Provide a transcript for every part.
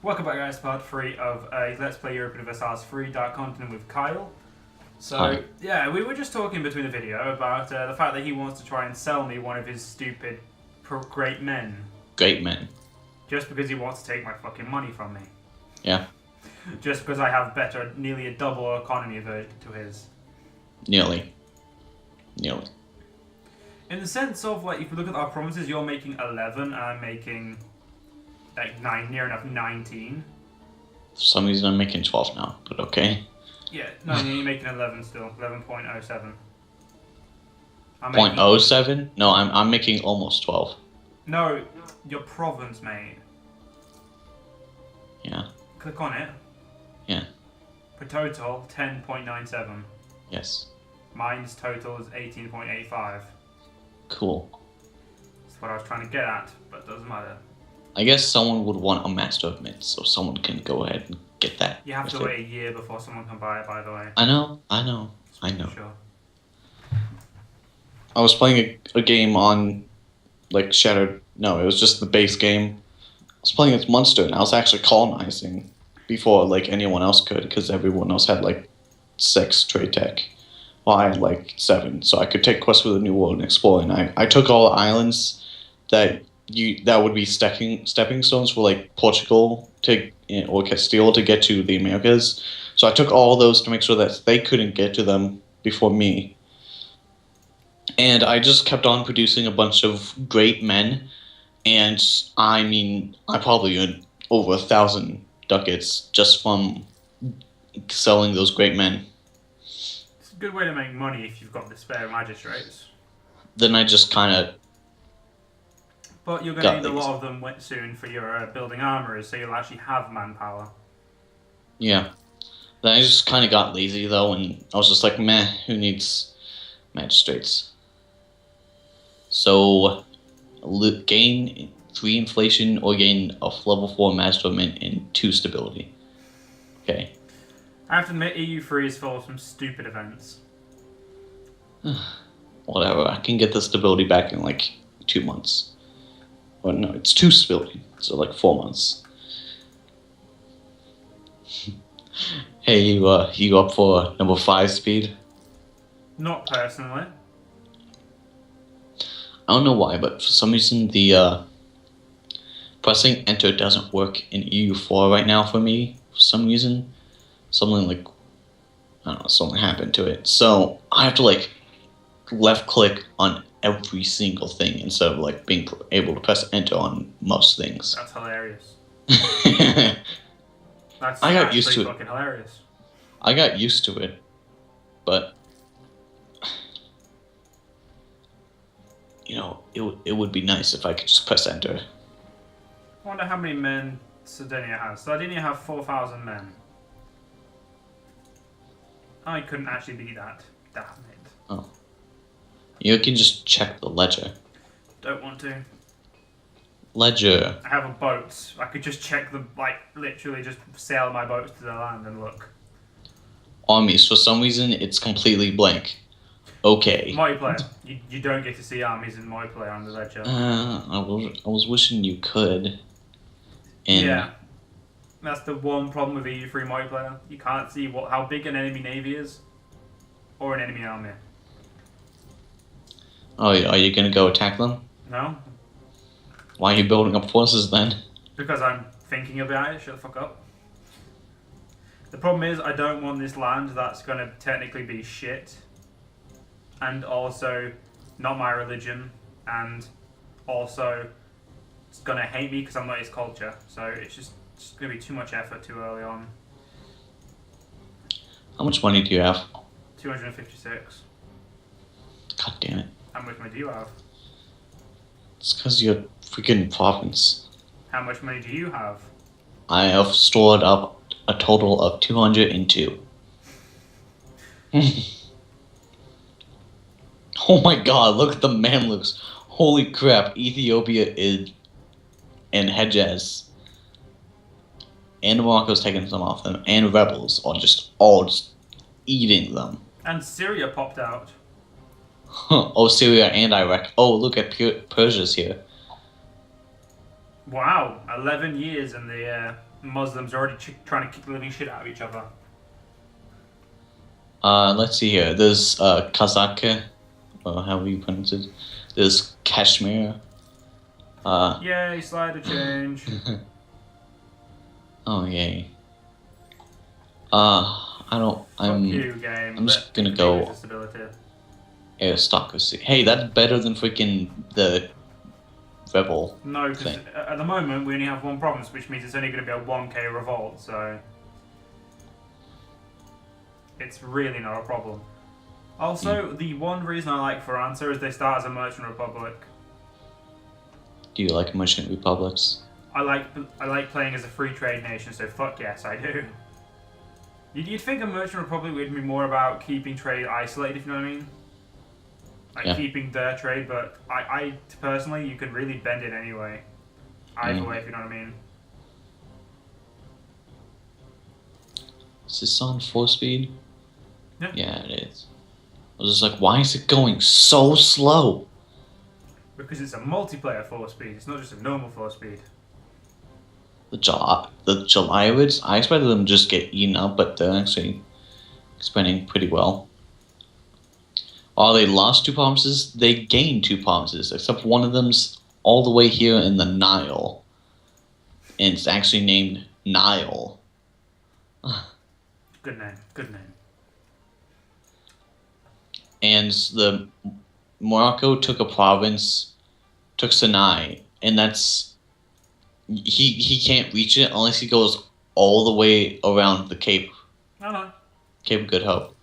Welcome back, guys, to part 3 of Let's Play Europa Universalis 3 Dark Continent with Kyle. So, Hi. yeah, we were just talking between the video about the fact that he wants to try and sell me one of his stupid great men. Great man. Just because he wants to take my fucking money from me. Yeah. Just because I have nearly a double economy to his. Nearly. In the sense of, like, if you look at our provinces, you're making 11 and I'm making, like, near enough 19. For some reason I'm making 12 now, but okay. Yeah, no, you're making 11 still. 11.07. I'm Point making... oh 0.07? No, I'm making almost 12. No, your province, mate. Yeah. Click on it. Yeah. For total, 10.97. Yes. Mine's total is 18.85. Cool. That's what I was trying to get at, but it doesn't matter. I guess someone would want a Master of Mints, so someone can go ahead and get that. You have to wait a year before someone can buy it, by the way. I know. Sure. I was playing a game on, like, No, it was just the base game. I was playing as Munster, and I was actually colonizing before, like, anyone else could, because everyone else had, like, 6 trade tech. Well, I had, like, 7, so I could take quests for the New World and explore, and I took all the islands that would be stepping stones for, like, Portugal or Castile to get to the Americas. So I took all those to make sure that they couldn't get to them before me. And I just kept on producing a bunch of great men, and I mean, I probably earned over 1,000 ducats just from selling those great men. It's a good way to make money if you've got the spare magistrates. Then I just kind of... But you're going to need a lot of them soon for your building armorers, so you'll actually have manpower. Yeah. Then I just kind of got lazy, though, and I was just like, meh, who needs magistrates? So, gain 3 inflation or gain a level 4 master mint and 2 stability. Okay. I have to admit, EU3 is full of some stupid events. Whatever, I can get the stability back in like 2 months. Or no, it's 2 stability, so like 4 months. Hey, you up for number 5 speed? Not personally. I don't know why, but for some reason the pressing enter doesn't work in EU4 right now for me. For some reason, something like, I don't know, something happened to it. So I have to like left click on every single thing instead of like being able to press enter on most things. That's hilarious. I got used to it. Fucking hilarious. I got used to it, but you know, it would be nice if I could just press enter. I wonder how many men Sardinia has. Sardinia have 4,000 men. I couldn't actually beat that. Damn it. Oh. You can just check the ledger. Don't want to. Ledger. I have a boat. I could just check literally just sail my boats to the land and look. Armies, for some reason, it's completely blank. Okay. Multiplayer. You don't get to see armies in multiplayer on the ledger. I was wishing you could. And yeah. That's the one problem with EU3 multiplayer. You can't see how big an enemy navy is. Or an enemy army. Oh, are you gonna go attack them? No. Why are you building up forces then? Because I'm thinking about it. Shut the fuck up. The problem is I don't want this land that's going to technically be shit. And also not my religion. And also it's going to hate me because I'm not his culture. So it's just going to be too much effort too early on. How much money do you have? 256. God damn it. How much money do you have? It's because you're a freaking province. How much money do you have? I have stored up a total of 202. Oh my god, look at the Mamluks. Holy crap, Ethiopia and Hejaz. And Morocco's taking some off them. And rebels are just eating them. And Syria popped out. Oh, Syria and Iraq. Oh, look at Persia's here. Wow, 11 years and the Muslims are already trying to kick the living shit out of each other. Let's see here. There's Kazakh, or how you pronounce it. There's Kashmir. Yay, slider change. Oh yay. I'm Fuck you, game. I'm just gonna go Disability. aristocracy. Hey, that's better than freaking the rebel. No, because thing. at the moment we only have one province, which means it's only going to be a 1k revolt, so it's really not a problem. Also, the one reason I like France is they start as a merchant republic. Do you like merchant republics? I like playing as a free trade nation, so fuck yes, I do. You'd think a merchant republic would be more about keeping trade isolated, if you know what I mean? Like keeping their trade, but I personally, you could really bend it anyway. Either way, if you know what I mean. Is this on 4-speed? Yeah. Yeah, it is. I was just like, why is it going so slow? Because it's a multiplayer 4-speed, it's not just a normal 4-speed. The Julyrids, I expected them to just get eaten up, but they're actually expanding pretty well. While they lost 2 provinces, they gained 2 provinces, except one of them's all the way here in the Nile. And it's actually named Nile. Good name, good name. And the Morocco took a province, took Sinai, and that's he can't reach it unless he goes all the way around the Cape. No. Cape of Good Hope.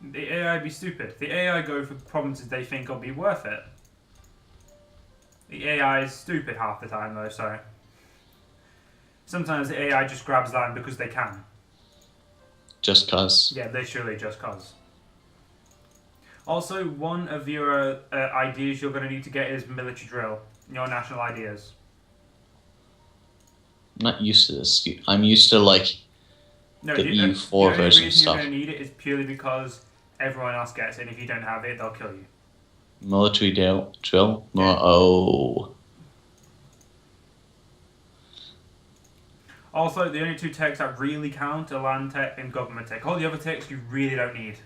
The AI be stupid. The AI go for provinces they think will be worth it. The AI is stupid half the time though, so sometimes the AI just grabs land because they can. Just cause. Yeah, literally just cause. Also, one of your ideas you're going to need to get is military drill. Your national ideas. I'm not used to this. I'm used to like No, the EU4 version of stuff. The only reason you're going to need it is purely because everyone else gets it, and if you don't have it, they'll kill you. Military drill? Yeah. Oh. Also, the only 2 techs that really count are land tech and government tech. All the other techs you really don't need.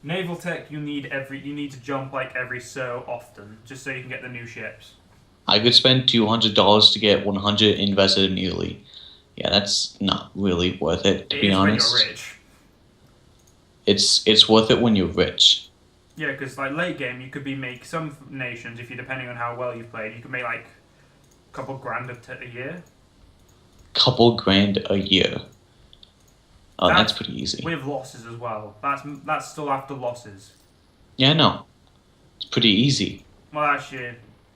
Naval tech you need to jump like every so often, just so you can get the new ships. I could spend $200 to get 100 invested immediately. Yeah, that's not really worth it, to be honest. When you're rich. It's worth it when you're rich. Yeah, because like late game, you could make some nations, if you're depending on how well you've played, you could make like a couple grand a year. Couple grand a year. Oh, that's pretty easy. With losses as well. That's still after losses. Yeah, no. It's pretty easy. Well, actually,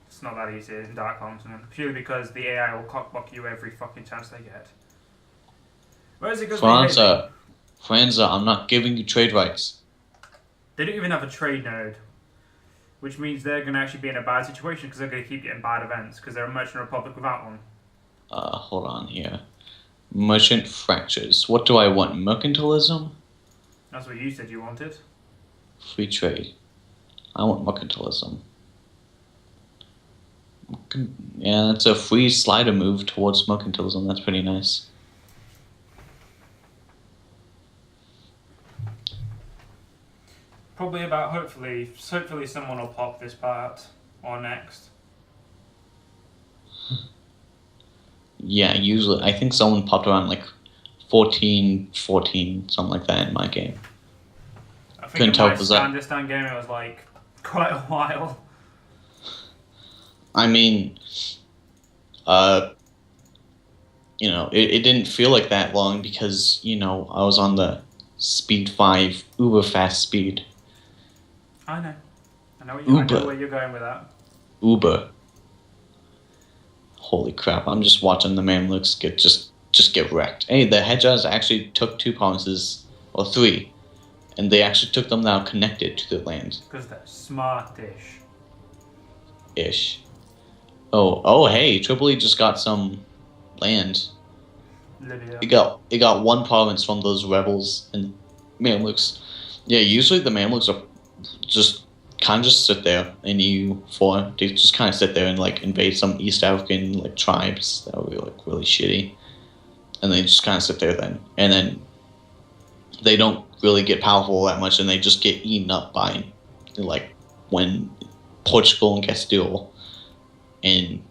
it's not that easy in Dark Continent. Purely because the AI will cockblock you every fucking chance they get. Where is it? Franza, I'm not giving you trade rights. They don't even have a trade node. Which means they're going to actually be in a bad situation because they're going to keep getting bad events because they're a merchant republic without one. Hold on here. Merchant fractures. What do I want? Mercantilism? That's what you said you wanted. Free trade. I want mercantilism. Yeah, that's a free slider move towards mercantilism. That's pretty nice. Probably about hopefully someone will pop this part or next. Yeah, usually I think someone popped around like 14, something like that in my game. I think in my Standistan game it was like quite a while. I mean, it didn't feel like that long because, I was on the speed 5 uber fast speed. I know where you're going with that. Uber. Holy crap, I'm just watching the Mamluks get wrecked. Hey, the Hejaz actually took 2 provinces, or 3, and they actually took them now connected to the land. Because they're smart-ish. Ish. Oh, hey, Tripoli just got some land. Libya. It got 1 province from those rebels and Mamluks. Yeah, usually the Mamluks are just kind of just sit there in EU4. They just kind of sit there and like invade some East African like tribes that were like really shitty, and they just kind of sit there and then they don't really get powerful that much, and they just get eaten up by like when Portugal and Castile and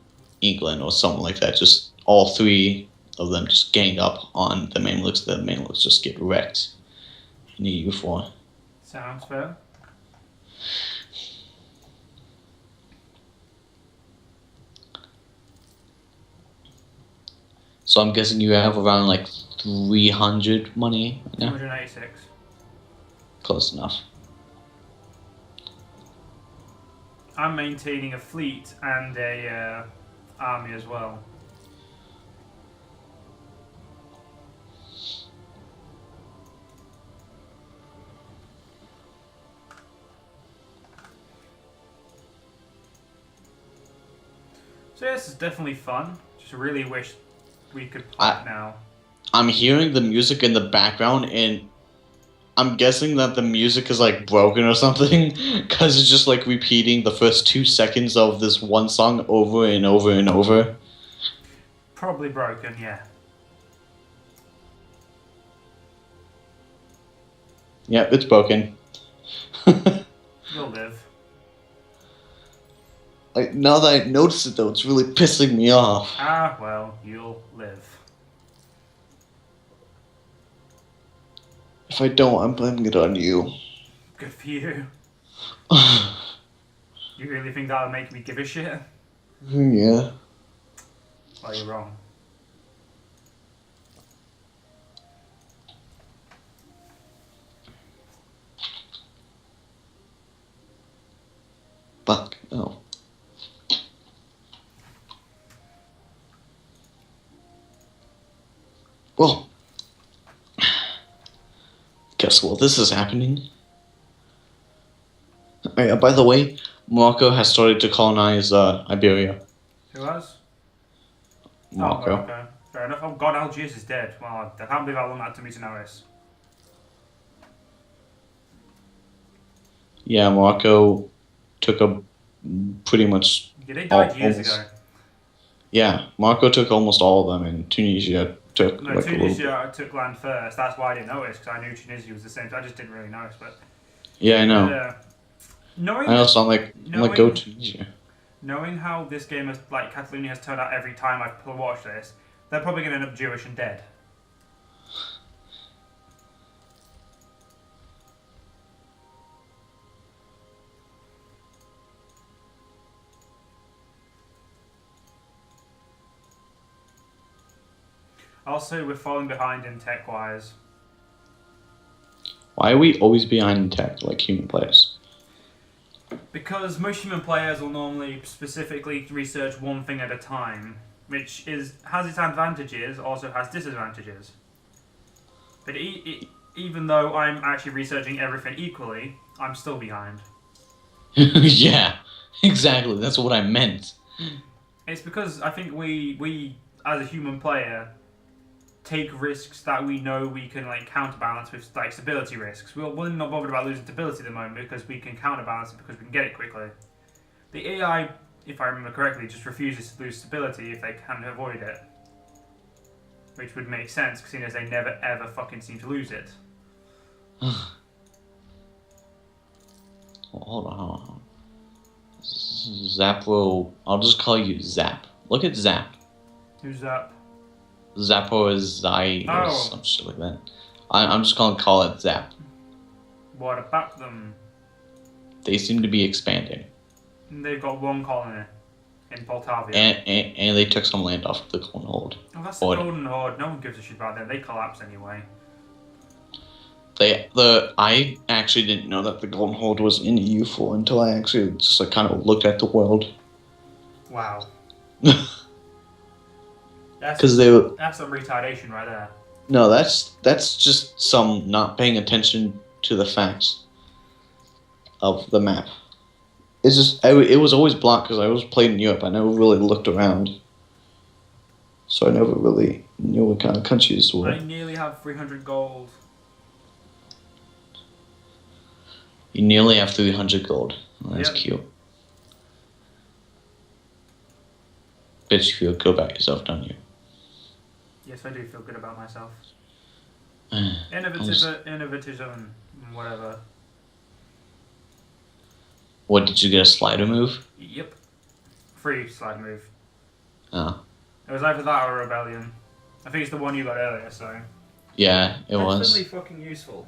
England or something like that. Just all three of them just gang up on the Mamluks. The Mamluks just get wrecked in EU4. Sounds fair. So I'm guessing you have around like 300 money right now? 286. Close enough. I'm maintaining a fleet and a army as well. So this is definitely fun. Just really wish we could play it now. I'm hearing the music in the background, and I'm guessing that the music is like broken or something, because it's just like repeating the first 2 seconds of this one song over and over and over. Probably broken, yeah. Yeah, it's broken. You'll live. Like, now that I notice it though, it's really pissing me off. Ah, well, you'll live. If I don't, I'm blaming it on you. Good for you. You really think that'll make me give a shit? Yeah. Well, you're wrong. Fuck, no. Well, guess what? This is happening. Oh, yeah, by the way, Morocco has started to colonize Iberia. Who has? Morocco. Oh, okay. Fair enough. Oh god, Algiers is dead. Well, I can't believe how long that took me to notice. Yeah, Morocco took a pretty much. Yeah, they died years almost, ago. Yeah, Morocco took almost all of them, and Tunisia took No, like a little bit. Tunisia took land first. That's why I didn't notice, because I knew Tunisia was the same. I just didn't really notice, but... Yeah, I know. Knowing, I also, I'm like, go Tunisia. Knowing how this game, has, like, Catalonia has turned out every time I've watched this, they're probably going to end up Jewish and dead. Also, we're falling behind in tech-wise. Why are we always behind in tech, like human players? Because most human players will normally specifically research one thing at a time, which has its advantages, also has disadvantages. But even though I'm actually researching everything equally, I'm still behind. Yeah, exactly. That's what I meant. It's because I think we as a human player take risks that we know we can like counterbalance with like stability risks. We're not bothered about losing stability at the moment because we can counterbalance it because we can get it quickly. The AI, if I remember correctly, just refuses to lose stability if they can avoid it. Which would make sense, seeing as they never ever fucking seem to lose it. Well, hold on. Zappo, I'll just call you Zap. Look at Zap. Who's that? Zappo is Zai or some shit like that. I'm just gonna call it Zap. What about them? They seem to be expanding. They've got one colony in Poltavia. And they took some land off the Golden Horde. Oh, that's the Golden Horde. No one gives a shit about them. They collapse anyway. I actually didn't know that the Golden Horde was in EU4 until I actually just like, kind of looked at the world. Wow. That's some retardation right there. No, that's just some not paying attention to the facts of the map. It's just it was always blocked because I was playing in Europe. I never really looked around, so I never really knew what kind of countries were. I nearly have 300 gold. You nearly have 300 gold. Oh, that's Yep. cute. Bitch, you feel good about yourself, don't you? Yes, I do feel good about myself. I was- Innovative, whatever. What, did you get a slider move? Yep. Free slide move. Oh. It was either that or Rebellion. I think it's the one you got earlier, so. Yeah, it Definitely was. fucking useful.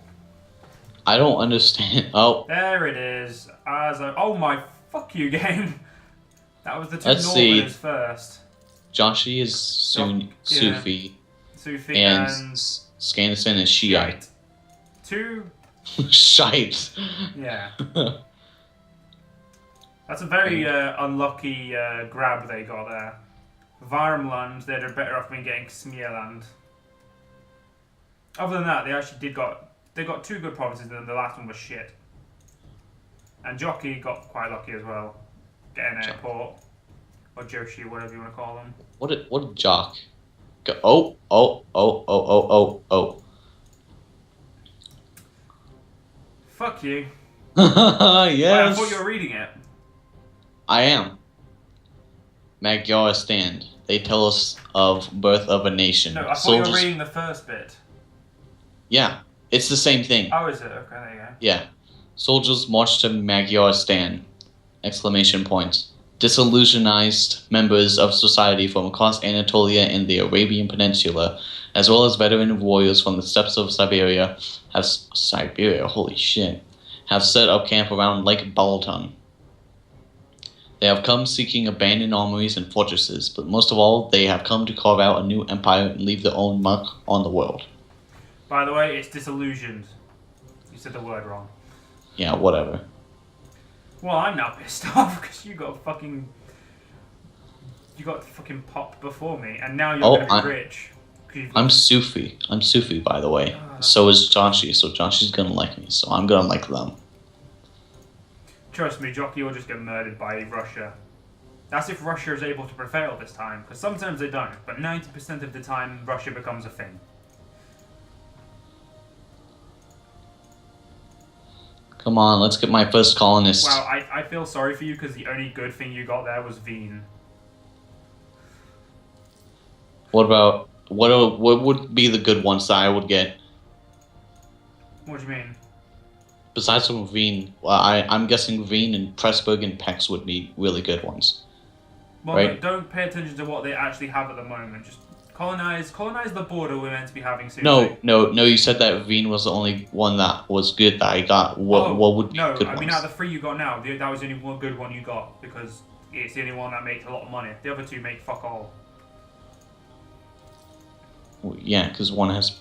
I don't understand. Oh, There it is. Oh my fuck you game. That was the two Let's see. Northerners first. Joshi is Yeah. Sufi, Sufi and and Scandison is Shiite. Two. Shite. Yeah. That's a very unlucky grab they got there. Varmland, they'd have better off been getting Smearland. Other than that, they got two good provinces, and the last one was shit. And Jockey got quite lucky as well, getting an airport or Joshi, whatever you want to call them. What a jock. Go, oh. Fuck you. Yes. Wait, I thought you were reading it. I am. Magyaristan. They tell us of birth of a nation. No, I thought you were reading the first bit. Yeah, it's the same thing. Oh, is it? Okay, there you go. Yeah. Soldiers march to Magyaristan! Exclamation point. Disillusionized members of society from across Anatolia and the Arabian Peninsula, as well as veteran warriors from the steppes of Siberia, holy shit, have set up camp around Lake Balaton. They have come seeking abandoned armories and fortresses, but most of all, they have come to carve out a new empire and leave their own mark on the world. By the way, it's disillusioned. You said the word wrong. Yeah, whatever. Well, I'm now pissed off because you got fucking popped before me, and now you're gonna be rich. I'm Sufi. I'm Sufi, by the way. So is Joshi, so Joshi's gonna like me, so I'm gonna like them. Trust me, Jockey will just get murdered by Russia. That's if Russia is able to prevail this time, because sometimes they don't, but 90% of the time, Russia becomes a thing. Come on, let's get my first colonist. Wow, I feel sorry for you because the only good thing you got there was Veen. What would be the good ones that I would get? What do you mean? Besides from Veen, well, I'm guessing Veen and Pressburg and Pex would be really good ones. Well, right? Don't pay attention to what they actually have at the moment. Just colonize the border we're meant to be having soon. No, you said that Veen was the only one that was good that I got. What would be good I mean, ones? out of the three you got now, that was the only one good one you got, because it's the only one that makes a lot of money. The other two make fuck all. Well, yeah, because one has...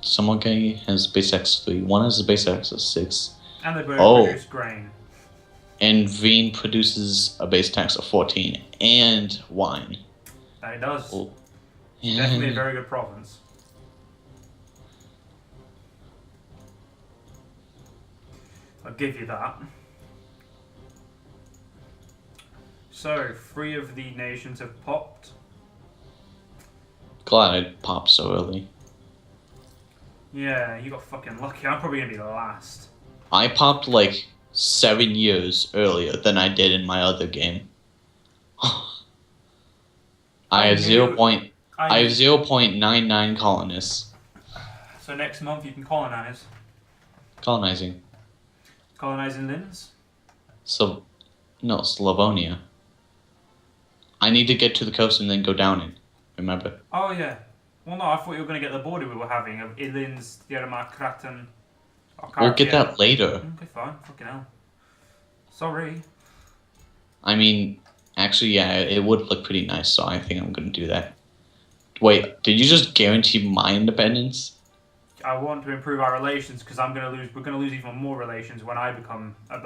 Someone has base X3, one has a base X6. And they both produce grain. And Veen produces a base tax of 14 and wine. That it does. Oh. Definitely a very good province. I'll give you that. So, 3 of the nations have popped. Glad I popped so early. Yeah, you got fucking lucky. I'm probably gonna be the last. I popped like 7 years earlier than I did in my other game. I have 0.99 colonists. So next month you can colonize. Colonizing. Colonizing Linz? So, no, Slavonia. I need to get to the coast and then go down it. Remember? Oh yeah. Well, no, I thought you were going to get the border we were having of Linz, Diermark, Kratten. We'll get that later. Okay, fine. Fucking hell. Sorry. I mean, actually, yeah, it would look pretty nice, so I think I'm going to do that. Wait, did you just guarantee my independence? I want to improve our relations because we're going to lose even more relations when I become I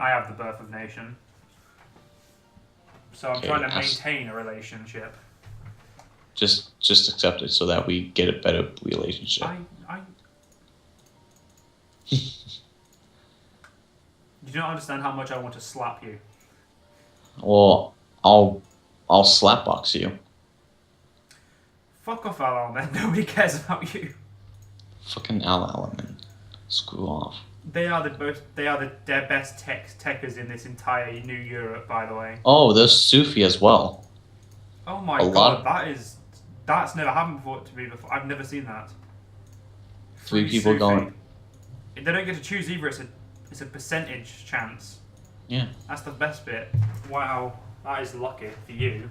have the birth of nation. So I'm trying to maintain a relationship. Just accept it so that we get a better relationship. You don't understand how much I want to slap you. Well, I'll slapbox you. Fuck off, Alan, then. Nobody cares about you. Fucking Al man. Screw off. They are their best techers in this entire New Europe, by the way. Oh, there's Sufi as well. Oh my A god, lot. that's never happened to me before. I've never seen that. Three Free people Sufi. going. They don't get to choose either. It's a percentage chance. Yeah. That's the best bit. Wow, that is lucky for you.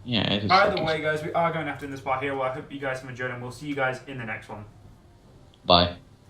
Yeah, it is. By the way, guys, we are going after this part here. Well, I hope you guys have enjoyed, and we'll see you guys in the next one. Bye.